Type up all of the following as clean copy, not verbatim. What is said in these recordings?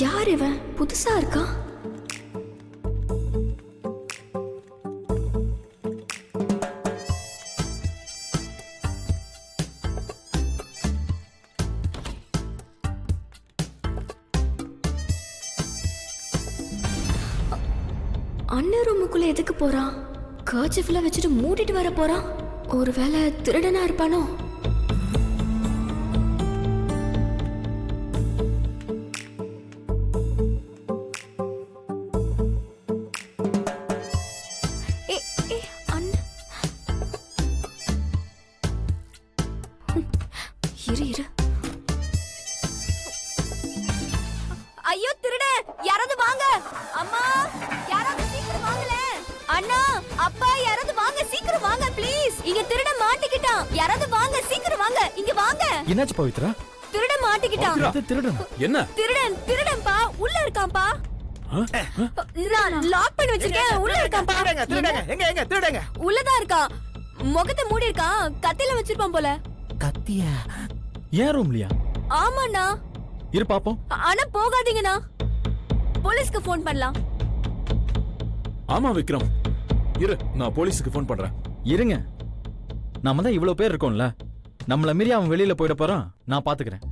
யார் இவன்? புதுசா இருக்கா? அண்ணன் ரூமுக்குள்ள எதுக்கு போறான்? கர்ச்சிஃப்ல வச்சுட்டு மூடிட்டு வர போறான். ஒருவேளை திருடனா இருப்பானோ? ஐயோ திருட! யாராவது வாங்க! அம்மா, யாராவது சீக்கிரம் வாங்கல! அண்ணா, அப்பா, யாராவது வாங்க, சீக்கிரம் வாங்க ப்ளீஸ். இங்க திருட மாட்டிக்கிட்டான். யாராவது வாங்க, சீக்கிரம் வாங்க, இங்க வாங்க. என்னாச்சு பவித்ரா? திருட மாட்டிக்கிட்டான். திருடன்? என்ன? திருடன்பா, உள்ள இருக்கான்பா. நான் லாக் பண்ணி வச்சிருக்கேன். உள்ள இருக்கான்பா. எங்க திருடங்க? உள்ளதான் இருக்கான். முகத்தை மூடி இருக்கான். கத்தில வச்சிருப்பான் போல. கத்தியா? ஏன் ரூம்லயா? ஆமாண்ணா. இரு பாப்போம். ஆனா போகாதீங்கண்ணா. போலீஸ்க்கு ஃபோன் பண்ணலாம். ஆமா விக்ரம், இரு, நான் போலீஸுக்கு ஃபோன் பண்றேன். இருங்க, நாம தான் இவ்வளவு பேர் இருக்கோம்ல, நம்மள மீறி அவன் வெளியில போயிட போறான். நான் பாத்துக்கிறேன்.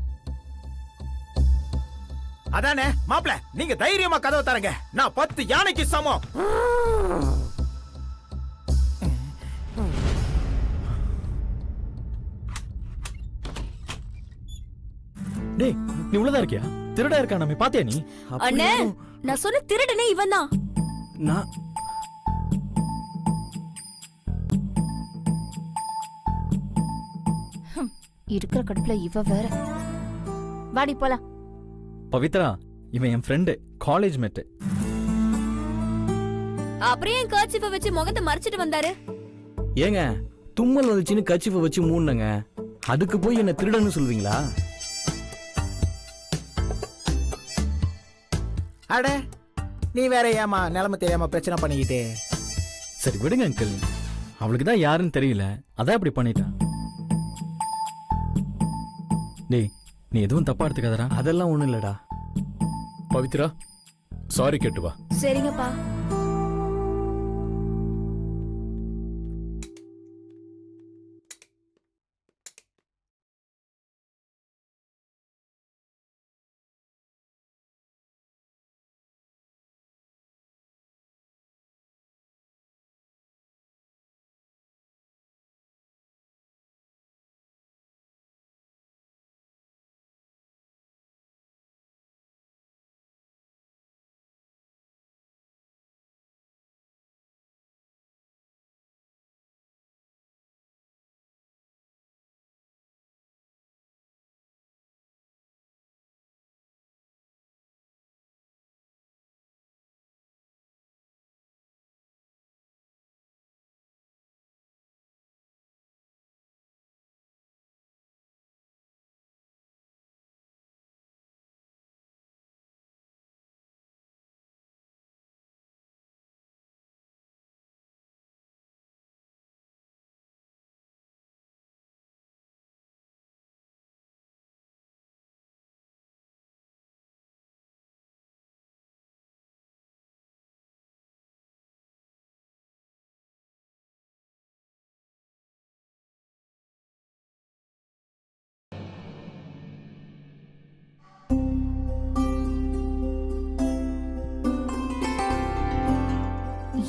அதானே மாப்ள, நீங்க தைரியமா கதவை தரங்க. நான் 10 யானைக்கு சமம். டேய், நீ உள்ளதா இருக்கியா? திருடா இருக்கா? நம்ம பாத்தியா நீ? அண்ணே, நான் சொன்ன திருடனே இவன் தான். நான் இருக்கிற கடுப்புல இவ வேற. வாடி போலாம். பவித்ரா, இவன் என் ஃப்ரெண்டு, காலேஜ் மேட். அப்புறம் ஏன் கர்ச்சிஃபை வச்சு முகத்தை மறைச்சிட்டு வந்தாரு? ஏங்க, தும்மல் வந்துச்சுன்னு கர்ச்சிஃபை வச்சு மூடுனங்க. அதுக்கு போய் என்ன திருடன்னு சொல்வீங்களா? அட, நீ வேற ஏமா நிலைமை தெரியாம பிரச்சனை பண்ணிக்கிட்டு? சரி விடுங்க அங்கிள், அவளுக்கு தான் யாருன்னு தெரியல, அதான் இப்படி பண்ணிட்டான். டேய், நீ எதுவும் தப்பா எடுத்துக்காதடா. அதெல்லாம் ஒண்ணும் இல்லடா. பவித்ரா, சாரி கேட்டு வா. சரிங்கப்பா.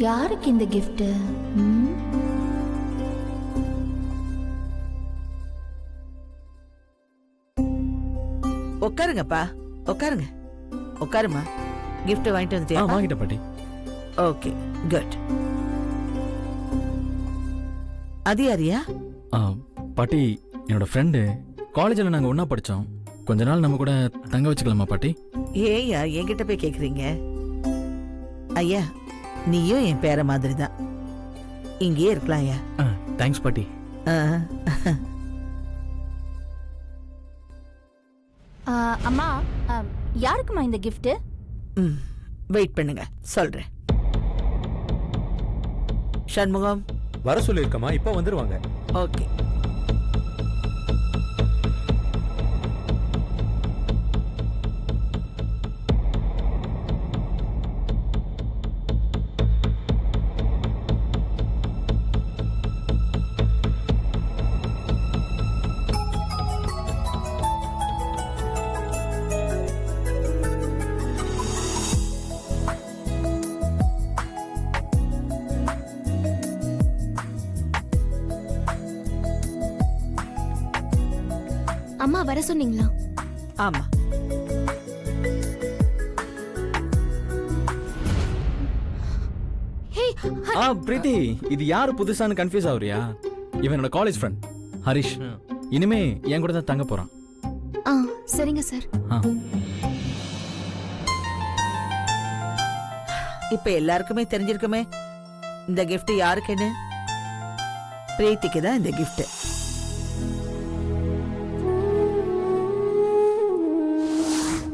யாருக்கு இந்த கிஃப்ட்? உட்காருங்கப்பா, உட்காருங்க. உட்காருமா. கிஃப்ட் வாங்கிட்டு வந்துட்டியா? வாங்கிட்ட பாட்டி. Okay, good. அது யாரியா? பாட்டி, என்னோட ஃப்ரெண்டு. காலேஜில் நாங்கள் ஒன்றா படித்தோம். கொஞ்ச நாள் நம்ம கூட தங்க வச்சுக்கலாமா பாட்டி? ஏயா என்கிட்ட போய் கேட்குறீங்க? ஐயா, நீயும் என் பேர மாதிரி தான். இங்கேயே இருக்கலாம் ஐயா. தேங்க்ஸ் பாட்டி. அம்மா, யாருக்குமா இந்த கிஃப்ட்? வெயிட் பண்ணுங்க, சொல்றேன். சண்முகம் வர சொல்லிருக்கமா, இப்ப வந்துருவாங்க. ஓகே. அம்மா வர சொன்னீங்களா? ஆமா. ஹே, பிரீத்தி, இது யாரு புதுசான்னு கன்ஃபியூஸ் ஆகுறியா? இவன் என்னோட காலேஜ் ஃப்ரெண்ட் ஹரிஷ். இனிமே என் கூட தான் தங்க போறான். சரிங்க சார். இப்ப எல்லாருக்குமே தெரிஞ்சிருக்குமே இந்த gift யாருக்குன்னு. பிரீத்திக்கு தான் இந்த gift.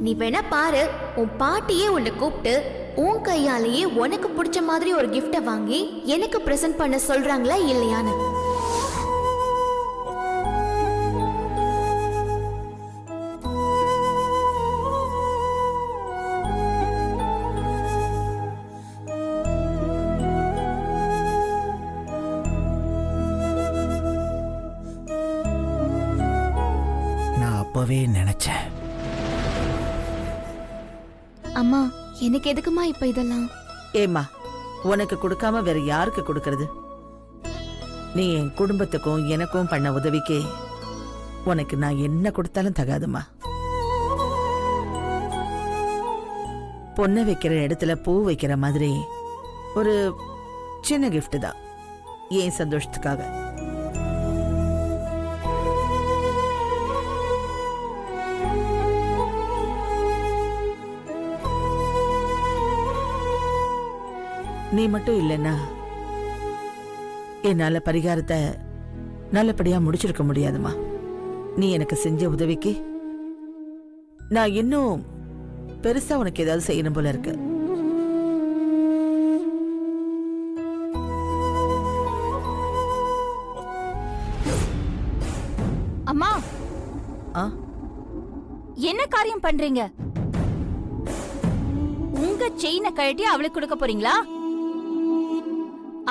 நீ வேணா பாரு, உன் பாட்டியே உன்னை கூப்பிட்டு உன் கையாலேயே உனக்கு பிடிச்ச மாதிரி ஒரு கிஃப்ட வாங்கி எனக்கு பிரசன்ட் பண்ண சொல்றாங்களா இல்லையான்னு. நான் அப்பவே நினைச்சேன். அம்மா, எனக்கு எதுக்குமா இப்ப இதெல்லாம்? ஏம்மா, உனக்கு கொடுக்காம வேற யாருக்கு கொடுக்கறது? நீ என் குடும்பத்துக்கும் எனக்கும் பண்ண உதவிக்கு உனக்கு நான் என்ன கொடுத்தாலும் தகாதுமா. பொண்ணை வைக்கிற இடத்துல பூ வைக்கிற மாதிரி ஒரு சின்ன gift தான், என் சந்தோஷத்துக்காக. நீ மட்டும் இல்லைன்னா என்னால பரிகாரத்தை நல்லபடியா முடிச்சிருக்க முடியாதுமா. நீ எனக்கு செஞ்ச உதவிக்கு நான் இன்னும் பெருசா உனக்கு ஏதாவது செய்யணும் போல இருக்கு. அம்மா, ஆ? என்ன காரியம் பண்றீங்க? உங்க செயினை கழட்டி அவளுக்கு கொடுக்க போறீங்களா?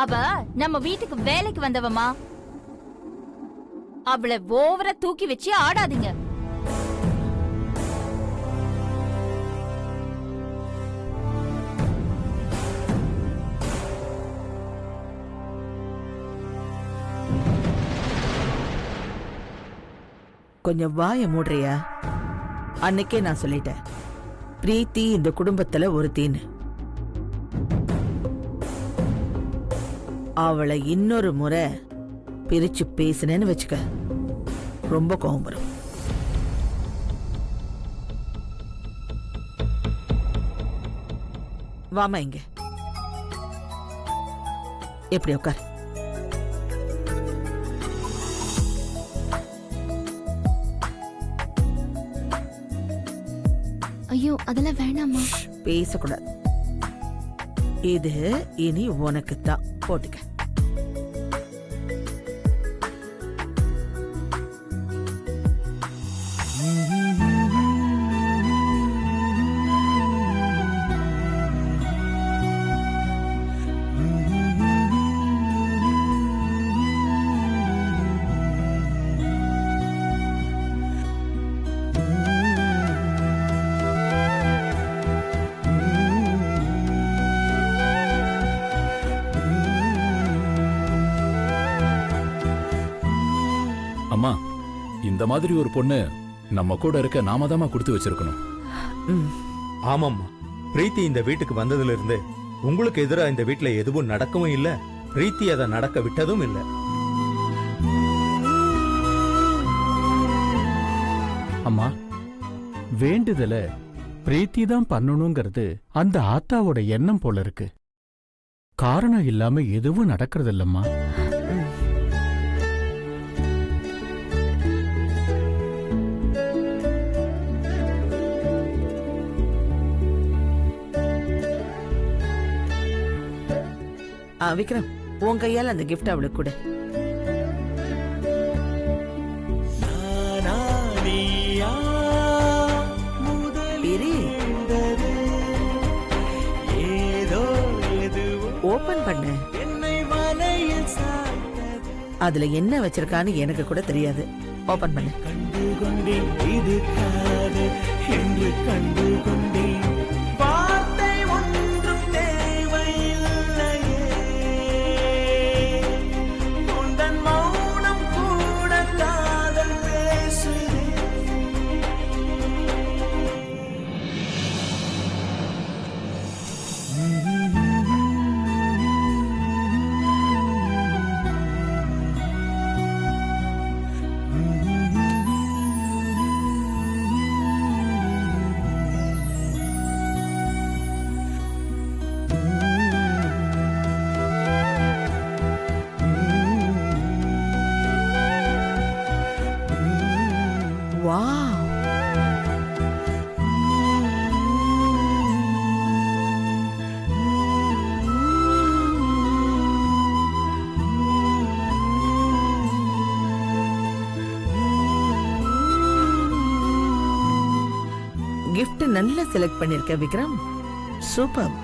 அவ நம்ம வீட்டுக்கு வேலைக்கு வந்தவமா. அவளை ஓவரா தூக்கி வச்சு ஆடாதீங்க. கொஞ்சம் வாய மூடுறியா? அன்னைக்கே நான் சொல்லிட்டேன், பிரீத்தி இந்த குடும்பத்துல ஒருத்தின்னு. அவளை இன்னொரு முறை பிரிச்சு பேசினேன்னு வச்சுக்க, ரொம்ப கோபம் வரும். வாமா இங்க, எப்படி உட்கார். ஐயோ, அதெல்லாம் வேணாமா. பேசக்கூடாது. இது இனி உனக்கு தான், போட்டுக்க. அம்மா, இந்த மாதிரி ஒரு பொண்ணு நம்ம கூட இருக்க நாம தாமா கொடுத்து வச்சிருக்கணும். ஆமாம்மா, பிரீத்தி இந்த வீட்டுக்கு வந்ததுல இருந்து உங்களுக்கு எதிரா இந்த வீட்டுல எதுவும் நடக்கவும் இல்ல, பிரீத்தி அதை நடக்க விட்டதும் இல்ல. அம்மா, வேண்டுதல பிரீத்தி தான் பண்ணணுங்கிறது அந்த ஆத்தாவோட எண்ணம் போல இருக்கு. காரணம் இல்லாம எதுவும் நடக்கிறது இல்லம்மா. விக்ரம், உன் கையால் அந்த கிஃப்ட் அவளுக்கு கொடு. ஓபன் பண்ணு. அதுல என்ன வச்சிருக்கான்னு எனக்கு கூட தெரியாது. ஓபன் பண்ணு. வாவ். gift நல்லா செலக்ட் பண்ணிருக்க விக்ரம். சூப்பர்.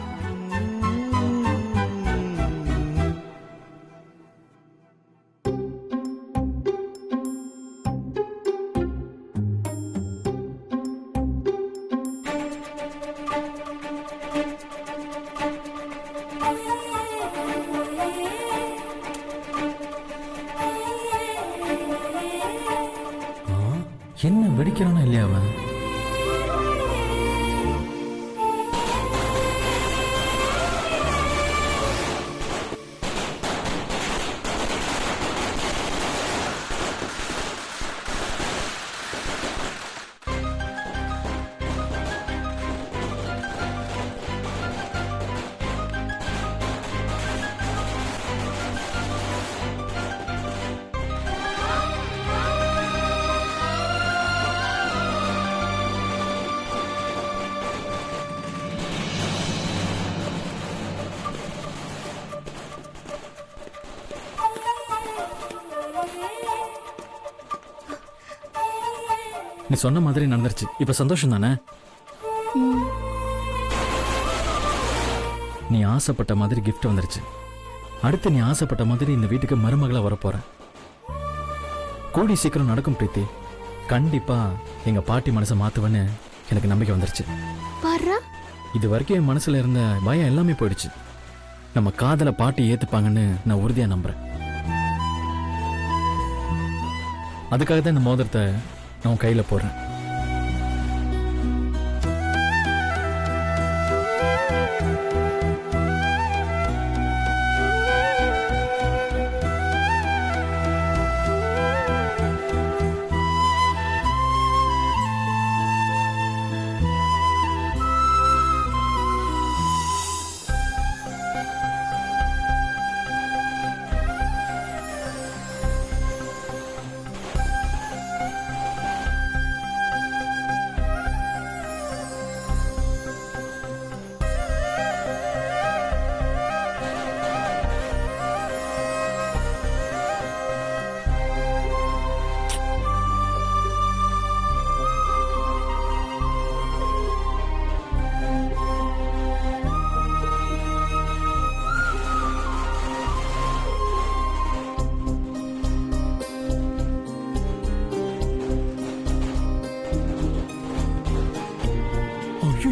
என்ன வெடிக்கிறானா இல்லையா அவன்? நீ சொன்ன மாதிரி நடந்துருச்சு. இப்ப சந்தோஷம் தானே? நீ ஆசைப்பட்ட மாதிரி கிஃப்ட் வந்துருச்சு. அடுத்து நீ ஆசைப்பட்ட மாதிரி இந்த வீட்டுக்கு மருமகளா வரப்போற. கூடி சீக்கிரம் நடக்கும் பிரீத்தி. கண்டிப்பா எங்க பாட்டி மனசை மாத்துவேன்னு எனக்கு நம்பிக்கை வந்துருச்சு. இது வரைக்கும் என் மனசுல இருந்த பயம் எல்லாமே போயிடுச்சு. நம்ம காதல பாட்டி ஏத்துப்பாங்கன்னு நான் உறுதியா நம்புறேன். அதுக்காக தான் இந்த மோதிரத்தை நான் கையில போடுறேன்.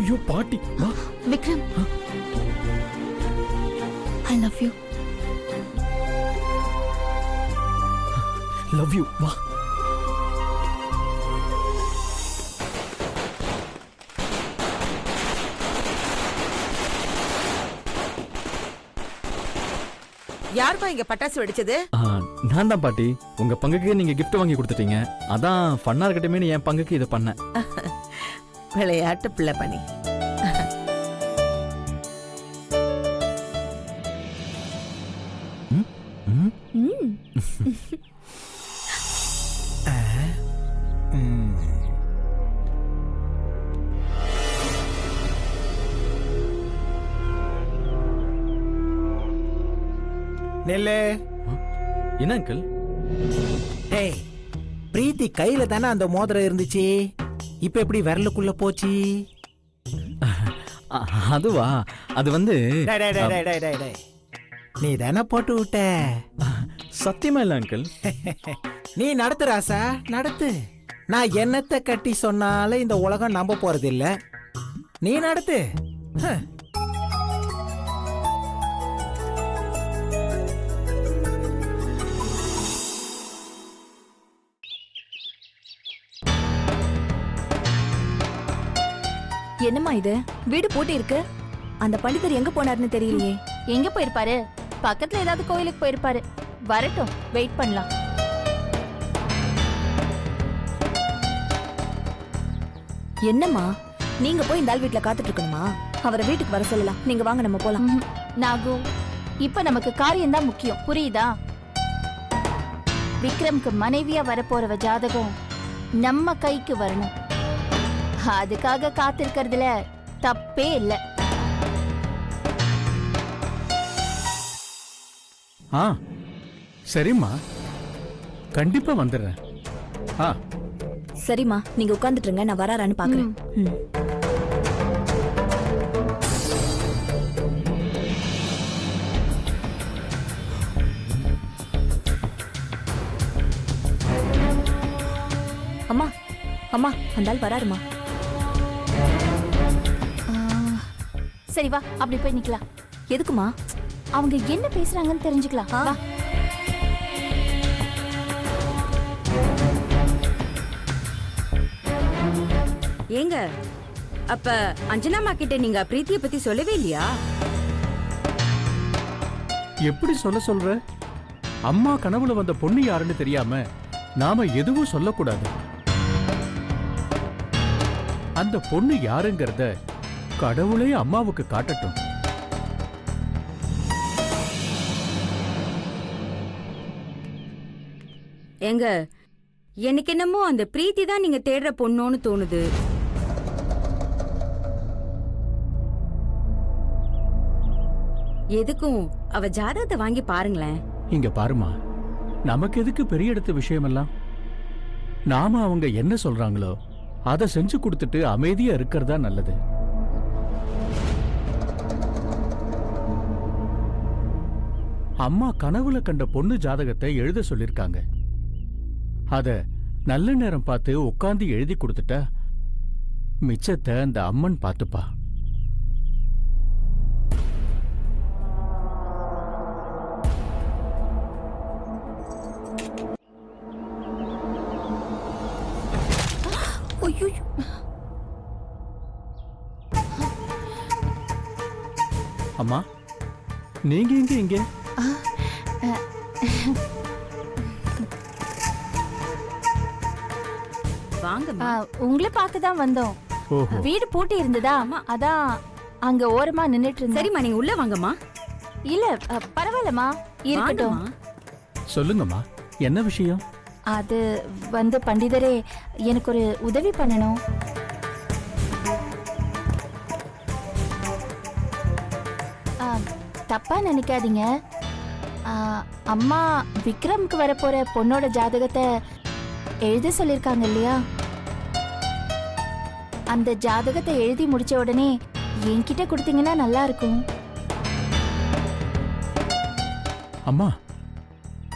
ஐயோ பாட்டி வா. Vikram, I love you. Love you வா. யாருப்பா இங்க பட்டாசு வெடிச்சது? நான் தான் பாட்டி. உங்க பங்குக்கு நீங்க gift வாங்கி கொடுத்துட்டீங்க. அதான் ஃபன்னா இருக்கட்டுமே என் பங்குக்கு இதை பண்ணேன். விளையாட்டு பிள்ளை பண்ணி. நெல்லு. என்ன அங்கிள்? டேய், பிரீத்தி கையில தானே அந்த மோதிரம் இருந்துச்சு. இப்ப எப்படி விரலுக்குள்ள போச்சு? அதுவா, அது வந்து டேய், டேய், டேய், டேய், டேய், டேய். நீ தானே போட்டு விட்ட. சத்தியமா இல்ல அங்கிள். நீ நடத்து ராசா, நடத்து. நான் என்னத்தை கட்டி சொன்னாலும் இந்த உலகம் நம்ப போறது இல்ல. நீ நடத்து. என்னம்மா இது? வீடு பூட்டி இருக்கு. அந்த பண்டிதர் எங்க போனாருன்னு தெரியலையே. எங்க போயிருப்பாரு? பக்கத்துல ஏதாவது கோயிலுக்கு போயிருப்பாரு. வரட்டும், வெயிட் பண்ணலாம். என்னம்மா, நீங்க போய் இந்த ஆள் வீட்ல காத்துட்டு இருக்கணுமா? அவரை வீட்டுக்கு வர சொல்லலாம். நீங்க வாங்க, நம்ம போலாம். நாகு, இப்ப நமக்கு காரியம் தான் முக்கியம், புரியுதா? விக்ரம்க்கு மனைவியா வரப்போறவ ஜாதகம் நம்ம கைக்கு வரணும். அதுக்காக காத்திருக்கிறதுல தப்பே இல்ல. ஆ சரிம்மா, கண்டிப்பா வந்துடுறேன். ஆ சரிம்மா, நீங்க உட்கார்ந்துட்டுங்க, நான் வராரான்னு பாக்குறேன். அம்மா அம்மா, அந்த ஆள் வராருமா. சரி வா, அப்படி போய் நிக்கலாம். எதுக்குமா? அவங்க என்ன பேசுறாங்கன்னு தெரிஞ்சுக்கலாம். வா. ஏங்க, அப்ப அஞ்சனாமா கிட்ட நீங்க பிரீத்திய பத்தி சொல்லவே இல்லையா? எப்படி சொல்ற? அம்மா கனவுல வந்த பொண்ணு யாருன்னு தெரியாம நாம எதுவும் சொல்லக்கூடாது. அந்த பொண்ணு யாருங்கிறத கடவுளே அம்மாவுக்கு காட்டட்டும். ஏங்க, எனக்கு என்னமோ அந்த பிரீத்தி தான் நீங்க தேடுற பொண்ணோன்னு தோணுது. எதுக்கும் அவ ஜாதகத்தை வாங்கி பாருங்களேன். இங்க பாருமா, நமக்கு எதுக்கு பெரிய இடத்து விஷயமெல்லாம்? நாம அவங்க என்ன சொல்றாங்களோ அதை செஞ்சு கொடுத்துட்டு அமைதியா இருக்கிறதா நல்லது. அம்மா கனவுல கண்ட பொண்ணு ஜாதகத்தை எழுத சொல்லிருக்காங்க. அத நல்ல நேரம் பார்த்து உட்கார்ந்து எழுதி கொடுத்துட்டா மிச்சத்தை அந்த அம்மன் பார்த்துப்பா. அம்மா, நீங்க எங்க இங்க? வாங்கம்மா. உங்களை பார்க்க தான் வந்தோம். ஓஹோ, வீடு பூட்டி இருந்ததா, அதான் அங்க ஓரமா நின்னுட்டு இருந்தேன். சரிம்மா, நீங்க உள்ள வாங்கம்மா. இல்ல பரவாயில்லம்மா, இருக்கட்டும். வாங்கம்மா. சொல்லுங்கம்மா, என்ன விஷயம்? அது வந்து பண்டிதரே, எனக்கு ஒரு உதவி பண்ணணும். தப்பா நினைக்காதீங்க. அம்மா விக்ரம்க்கு வரப்போற பொண்ணோட ஜாதகத்தை எழுத சொல்லிருக்காங்க இல்லையா? அந்த ஜாதகத்தை எழுதி முடிச்ச உடனே என்கிட்ட கொடுத்தீங்கன்னா நல்லா இருக்கும். அம்மா,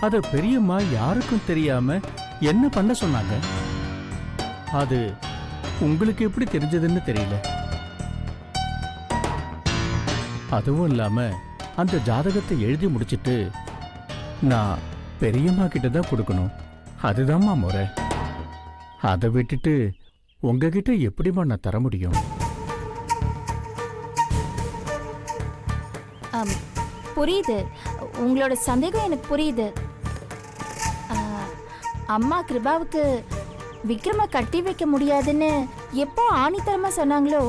அத பெரியம்மா யாருக்கும் தெரியாம என்ன பண்ண சொன்னாங்க? அது உங்களுக்கு எப்படி தெரிஞ்சதுன்னு தெரியல. அதுவும் இல்லாம அந்த ஜாதகத்தை எழுதி முடிச்சிட்டு நான் பெரியம்மா கிட்ட தான் கொடுக்கணும். அதுதான்மா முறை. அதை விட்டுட்டு உங்ககிட்ட எப்படிமா நான் தர முடியும்? புரியுது, உங்களோட சந்தேகம் எனக்கு புரியுது. அம்மா கிருபாவுக்கு விக்ரம கட்டி வைக்க முடியாதுன்னு எப்போ ஆணித்தரமா சொன்னாங்களோ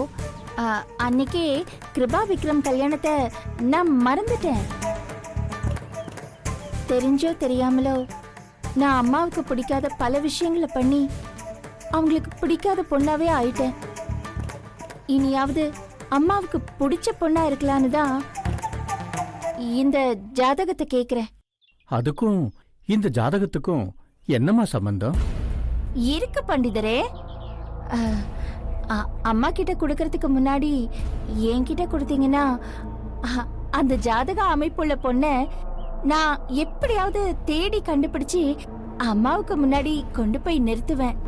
அன்னைக்கே கிருபா விக்ரம் கல்யாணத்தை நான் மறந்துட்டேன். தெரிஞ்சோ தெரியாமலோ நான் அம்மாவுக்கு பிடிக்காத பல விஷயங்களை பண்ணி அவங்களுக்கு பிடிக்காத பொண்ணாவே ஆயிட்டேன். இனியாவது அம்மாவுக்கு பிடிச்ச பொண்ணா இருக்கலான்னு தான் இந்த ஜாதகத்தை கேக்குறேன். அதுக்கும் இந்த ஜாதகத்துக்கும் என்னமா சம்பந்தம் இருக்கு பண்டிதரே? அம்மா கிட்ட கொடுக்கறதுக்கு முன்னாடி என்கிட்ட கொடுத்தீங்கன்னா அந்த ஜாதக அமைப்புள்ள பொண்ண நான் எப்படியாவது தேடி கண்டுபிடிச்சு அம்மாவுக்கு முன்னாடி கொண்டு போய் நிறுத்துவேன்.